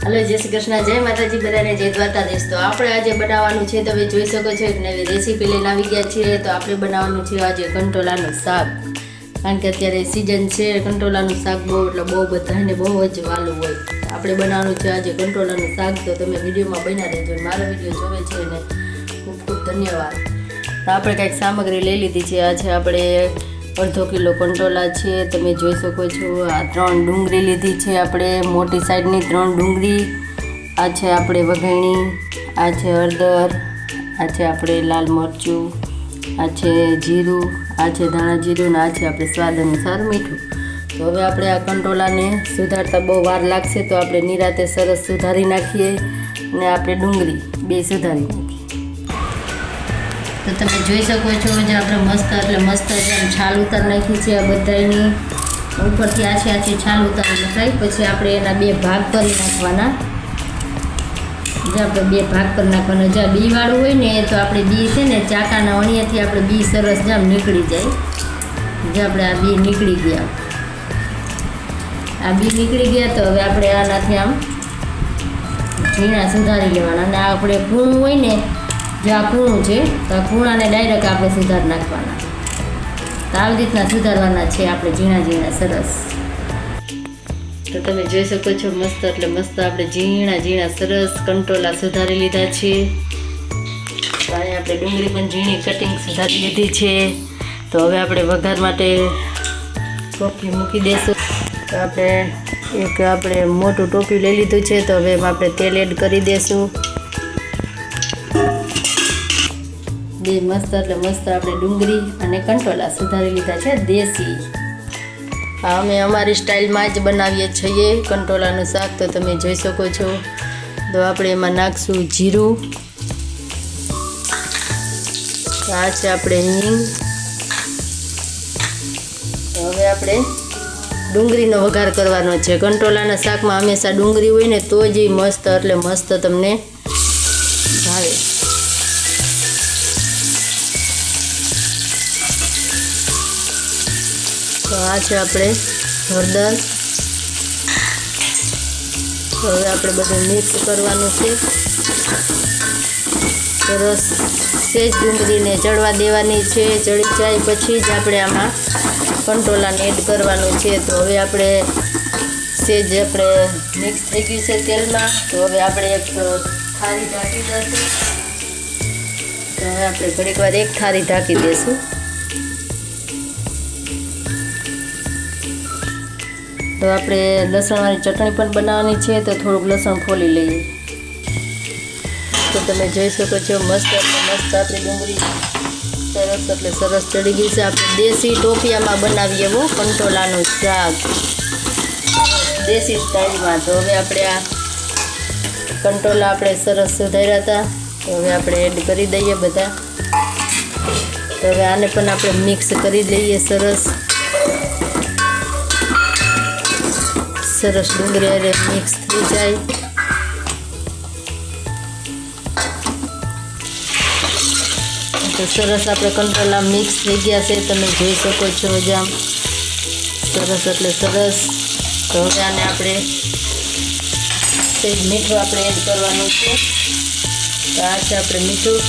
Hello जय श्री कृष्ण जय माताजी बधाने जय द्वारकाधीश। तो આપણે આજે બનાવવાનું છે તમે જોઈ શકો છો એક નવી રેસીપી લઈને આવી ગયા છીએ। તો આપણે બનાવવાનું છે આજે કંટોલાનું શાક, કારણ કે અત્યારે સીઝન છે કંટોલાનું શાક બહુ બધાને બહુ જ વાલું હોય। આપણે બનાવવાનું છે આજે કંટોલાનું શાક। તો તમે વિડીયોમાં બન્યા રહેજો, મારો વિડીયો જોવે છે ને ખૂબ ખૂબ ધન્યવાદ। તો આપણે કંઈક સામગ્રી લઈ લીધી છે। આ છે આપણે અડધો કિલો કંટોલા છે, તમે જોઈ શકો છો। આ 3 ડુંગળી લીધી છે આપણે, મોટી સાઈડની 3 ડુંગળી। આ છે આપણે વઘાણી, આ છે હળદર, આ છે આપણે લાલ મરચું, આ છે જીરું, આ છે ધાણા જીરું, અને આ છે આપણે સ્વાદ અનુસાર મીઠું। તો હવે આપણે આ કંટોલાને સુધારતા બહુ વાર લાગશે, તો આપણે નિરાતે સરસ સુધારી નાખીએ અને આપણે ડુંગળી બે સુધારી નાખીએ। તો તમે જોઈ શકો છો જે આપણે મસ્ત જેમ છાલ ઉતાર નાખી છે આ બધાની ઉપરથી આછી છાલ ઉતારી નખાય। પછી આપણે એના 2 ભાગ કરી નાખવાના। જે આપણે 2 ભાગ કરી નાખવાના। જ્યાં બી વાળું હોય ને તો આપણે બી છે ને ચાકાના વણિયાથી આપણે બી સરસ જામ નીકળી જાય। જે આપણે આ બી નીકળી ગયા, આ બી નીકળી ગયા। તો હવે આપણે આનાથી આમ ઝીણા સુધારી લેવાના। અને આપણે કૂણું હોય ને, જે આ કૂણું છે તો આ કૂણાને ડાયરેક્ટ આપણે સુધારી નાખવાના। તો આવી રીતના સુધારવાના છે આપણે ઝીણા સરસ। તો તમે જોઈ શકો છો મસ્ત આપણે ઝીણા સરસ કંટોલા સુધારી લીધા છે। તો અહીંયા આપણે ડુંગળી પણ ઝીણી કટિંગ સુધારી લીધી છે। તો હવે આપણે વઘાર માટે ટોપી મૂકી દઈશું। તો આપણે મોટું ટોપી લઈ લીધું છે। તો હવે એમાં આપણે તેલ એડ કરી દઈશું। બે મસ્ત આપણે ડુંગળી અને કંટોલા સુધારી લીધા છે દેશી। અમે અમારી સ્ટાઇલમાં જ બનાવીએ છીએ કંટોલાનું શાક। તો તમે જોઈ શકો છો। તો આપણે એમાં નાખશું જીરું, આ છે આપણે હિંગ। તો હવે આપણે ડુંગળીનો વઘાર કરવાનો છે। કંટોલાના શાકમાં હંમેશા ડુંગળી હોય ને તો જ મસ્ત તમને ભાવે। તો આ છે આપણે હળદર। તો હવે આપણે બધું મિક્સ કરવાનું છે સરસ। સેજ ડુંગળીને ચડવા દેવાની છે, ચડી જાય પછી જ આપણે આમાં કંટોલાને એડ કરવાનું છે। તો હવે આપણે સેજ મિક્સ થઈ ગયું છે તેલમાં। તો હવે આપણે એક થાળી ઢાંકી દઈશું। તો હવે આપણે ઘડીક વાર એક થાળી ઢાંકી દઈશું। તો આપણે લસણવાળી ચટણી પણ બનાવવાની છે, તો થોડુંક લસણ ફોલી લઈએ। તો તમે જોઈ શકો છો મસ્ત આપણી ડુંગળી સરસ ચડી ગઈ છે। આપણે દેશી ટોપિયામાં બનાવીએ એવો કંટોલાનું શાક દેશી સ્ટાઇલમાં। તો હવે આપણે આ કંટોલા આપણે સરસ સુધાર્યા હતા, તો હવે આપણે એડ કરી દઈએ બધા। તો હવે આને પણ આપણે મિક્સ કરી લઈએ સરસ ડુંગળી અરે મિક્સ થઈ જાય। તો સરસ આપણે કંટોલા મિક્સ થઈ ગયા છે, તમે જોઈ શકો છો જામ સરસ। તો હવે આને આપણે મીઠું આપણે એડ કરવાનું છે। તો આ છે આપણે મીઠું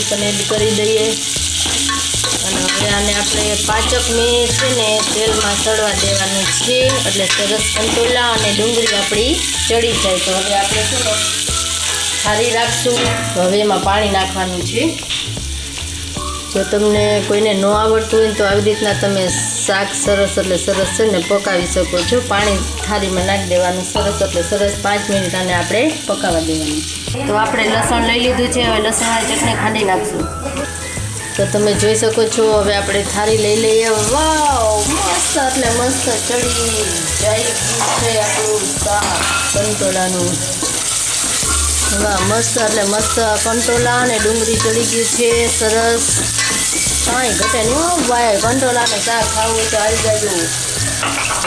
પણ એડ કરી દઈએ। અને હવે આને આપણે 5 મિનિટ છે ને તેલમાં સડવા દેવાનું છે, એટલે સરસ કંટોલા અને ડુંગળી આપણી ચડી જાય। તો હવે આપણે શું ખારી રાખશું। તો હવે એમાં પાણી નાખવાનું છે। જો તમને કોઈને ન આવડતું હોય તો આવી રીતના તમે શાક સરસ છે ને પકાવી શકો છો। પાણી થાળીમાં નાખી દેવાનું સરસ 5 મિનિટ આને આપણે પકાવવા દેવાનું છે। તો આપણે લસણ લઈ લીધું છે, હવે લસણવાળી ચટણી ખાંડી નાખશું। તો તમે જોઈ શકો છો હવે આપણે થાળી લઈ લઈએ। વાવ મસ્ત ચડી જાય છે આપણું શાક કંટોલાનું। વાહ મસ્ત કંટોલા અને ડુંગળી ચડી ગયું છે સરસ। કાંઈ ઘટે નહીં ભાઈ, કંટોલાનું શાક ખાવું હોય તો આવી જાય।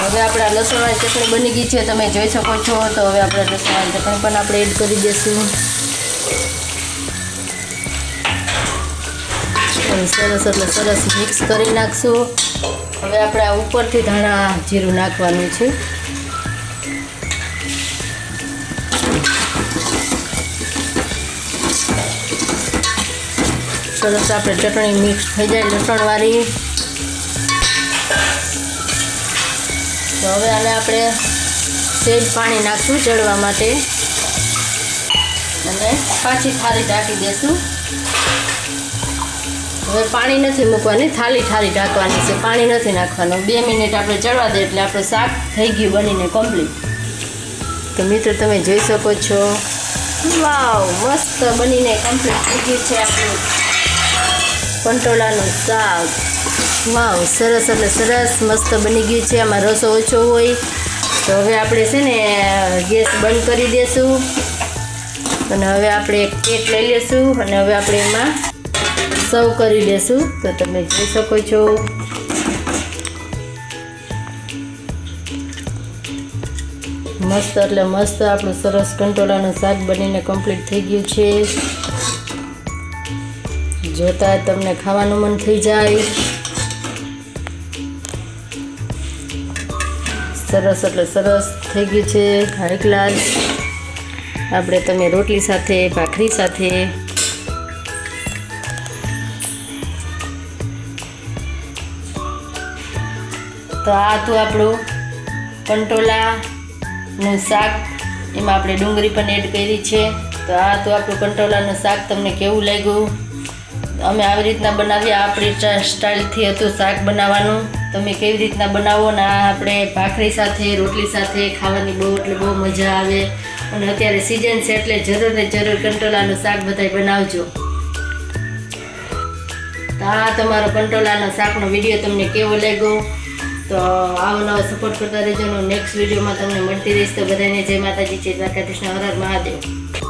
હવે આપણે લસણવાળી ચટણી બની ગઈ છે, તમે જોઈ શકો છો। તો હવે આપણે લસણવાળી ચટણી પણ આપણે એડ કરી દઈશું। સરસ મિક્સ કરી નાખશું। હવે આપણે આ ઉપરથી ધાણા જીરું નાખવાનું છે. સરસ આપણે ચટણી મિક્સ થઈ જાય લસણવાળી. તો હવે આને આપણે સહેજ પાણી નાખશું ચડવા માટે અને પાછી થાળી ઢાંકી દઈશું. હવે પાણી નથી મૂકવાની, થાળી ઢાંકવાની છે, પાણી નથી નાખવાનું. 2 મિનિટ આપણે ચડવા દે એટલે આપણું શાક થઈ ગયું બનીને કમ્પ્લીટ. તો મિત્રો તમે જોઈ શકો છો, વાવ મસ્ત બનીને કમ્પ્લીટ થઈ ગયું છે આપણું કંટોળાનું શાક. વાવ સરસ એટલે સરસ મસ્ત બની ગયું છે. આમાં રસો ઓછો હોય તો હવે આપણે છે ને ગેસ બંધ કરી દઈશું અને હવે આપણે એક પ્લેટ લઈ લઈશું અને હવે આપણે એમાં સર્વ કરી દઈશું. તો તમે જોઈ શકો છો મસ્ત એટલે મસ્ત આપણું સરસ કંટોળાનું શાક બનીને કમ્પ્લીટ થઈ ગયું છે. જોતા તમને ખાવાનું મન થઈ જાય. સરસ એટલે સરસ થઈ ગયું છે, હાઈ ક્લાસ. આપણે તમે રોટલી સાથે, ભાખરી સાથે તો આ તો આપણું કંટોળાનું શાક. એમાં આપણે ડુંગળી પણ એડ કરી છે. તો આ તો આપણું કંટોળાનું શાક તમને કેવું લાગ્યું? અમે આવી રીતના બનાવીએ, આપણી સ્ટાઇલથી હતું શાક બનાવવાનું. તમે કેવી રીતના બનાવો ને આ આપણે ભાખરી સાથે, રોટલી સાથે ખાવાની બહુ એટલે બહુ મજા આવે. અને અત્યારે સિઝન છે એટલે જરૂર ને જરૂર કંટોળાનું શાક બધાય બનાવજો. તો આ તમારો કંટોળાના શાકનો વિડીયો તમને કેવો લાગ્યો? તો આવો નવો સપોર્ટ કરતા રહેજો. નેક્સ્ટ વિડીયોમાં તમને મળતી રહીશ. તો બધાને જય માતાજી, જય દ્વારકાધીશ, હર હર મહાદેવ.